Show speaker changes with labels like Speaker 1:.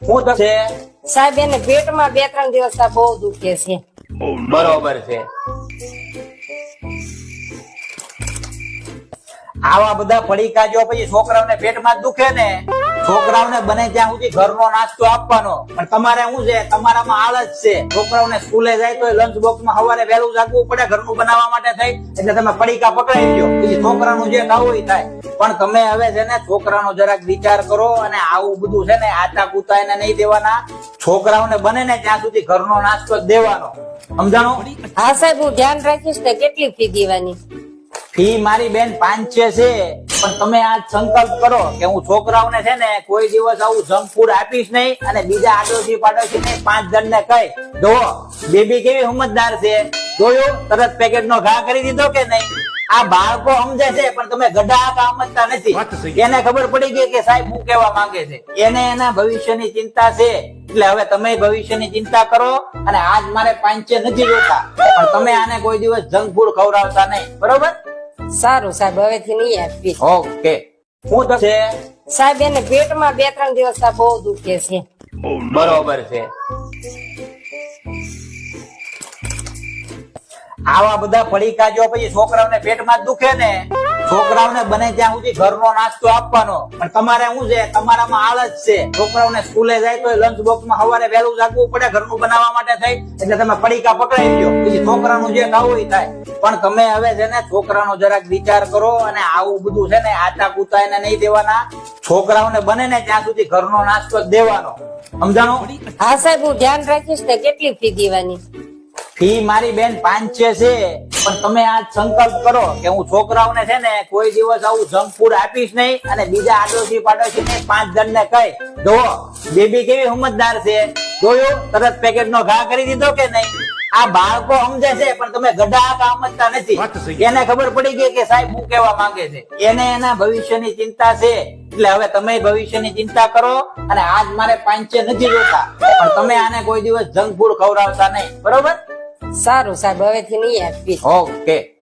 Speaker 1: હું તો છે
Speaker 2: સાહેબ એને પેટમાં 2-3 દિવસ આ બહુ દુખે છે.
Speaker 1: બરોબર છે. આવા બધા પડીકા જો પછી છોકરાઓને પેટમાં જ દુખે ને, છોકરાઓને બને ત્યાં સુધી ઘરનો નાસ્તો આપવાનો. પણ તમારે શું છે, તમારામાં આળસ છે. છોકરાઓને સ્કૂલે જાય તો લંચ બોક્સમાં સવારે વહેલું જાગવું પડે ઘરનું બનાવવા માટે થઈ, એટલે તમે પડીકા પકડાઈ દો, પછી છોકરાનું જે ખાવું એ થાય. પણ તમે હવે છે ને છોકરાનો જરાક વિચાર કરો, અને આવું બધું છે ને આતા કુતા એને નહીં દેવાના. છોકરાઓને બને ને ત્યાં સુધી ઘરનો નાસ્તો જ દેવાનો, સમજાણો?
Speaker 2: હા સાહેબ, હું ધ્યાન રાખીશ ને. કેટલી ફી દેવાની?
Speaker 1: ફી મારી બેન 500 છે. પણ તમે આ સંકલ્પ કરો કે હું છોકરાઓને છે ને કોઈ દિવસ આવું જંક ફૂડ આપીશ નહીં, અને બીજા આડોશી પાડોશી ને 5 જણને કહી દો. બેબી કેવી સમજદાર છે, જોયું? તરત પેકેટ નો ઘા કરી દીધો કે નહીં? આ બાળકો સમજે છે, પણ તમે ગધા સમજતા નથી. એને ખબર પડી ગઈ કે સાહેબ શું કહેવા માંગે છે. એને એના ભવિષ્યની ચિંતા છે. એટલે હવે તમે ભવિષ્યની ચિંતા કરો, અને આજ મારે 500 નથી જોતા, પણ તમે આને કોઈ દિવસ જંક ફૂડ ખવડાવતા નહીં, બરોબર?
Speaker 2: સારું સાહેબ, હવેથી નહીં આપી.
Speaker 1: ઓકે. હું તો છે
Speaker 2: સાહેબ એને પેટમાં 2-3 દિવસ આ બહુ દુખે છે.
Speaker 1: બરોબર છે. આવા બધા પડીકા જો પછી છોકરાઓને પેટમાં જ દુખે ને, છોકરાઓને બને ત્યાં સુધી ઘરનો નાસ્તો આપવાનો. પણ તમારે શું છે, તમારામાં આળસ છે. છોકરાઓને સ્કૂલે જાય તો લંચ બોક્સમાં સવારે વહેલું જાગવું પડે ઘરનું બનાવવા માટે થઈ, એટલે તમે પડીકા પકડાઈ દો, પછી છોકરાનું જે ખાવું એ થાય. પણ તમે હવે છે ને છોકરાનો જરાક વિચાર કરો, અને આવું બધું છે ને આતા કુતા એને નહીં દેવાના. છોકરાઓને બને ને ત્યાં સુધી ઘરનો નાસ્તો જ દેવાનો, સમજાણો?
Speaker 2: હા સાહેબ, હું ધ્યાન રાખીશ ને. કેટલી ફી દેવાની?
Speaker 1: ફી મારી બેન 500 છે. પણ તમે આ સંકલ્પ કરો કે હું છોકરાઓને છે ને કોઈ દિવસ આવું જંક ફૂડ આપીશ નહીં, અને બીજા આડોશી પાડોશી ને 5 જણને કહી દો. બેબી કેવી સમજદાર છે, જોયું? તરત પેકેટ નો ઘા કરી દીધો કે નહીં? આ બાળકો સમજે છે, પણ તમે ગધા સમજતા નથી. એને ખબર પડી ગઈ કે સાહેબ શું કહેવા માંગે છે. એને એના ભવિષ્યની ચિંતા છે. એટલે હવે તમે ભવિષ્યની ચિંતા કરો, અને આજ મારે 500 નથી જોતા, પણ તમે આને કોઈ દિવસ જંક ફૂડ ખવડાવતા નહીં, બરોબર?
Speaker 2: સારું સાહેબ, હવેથી નહીં આપી.
Speaker 1: ઓકે.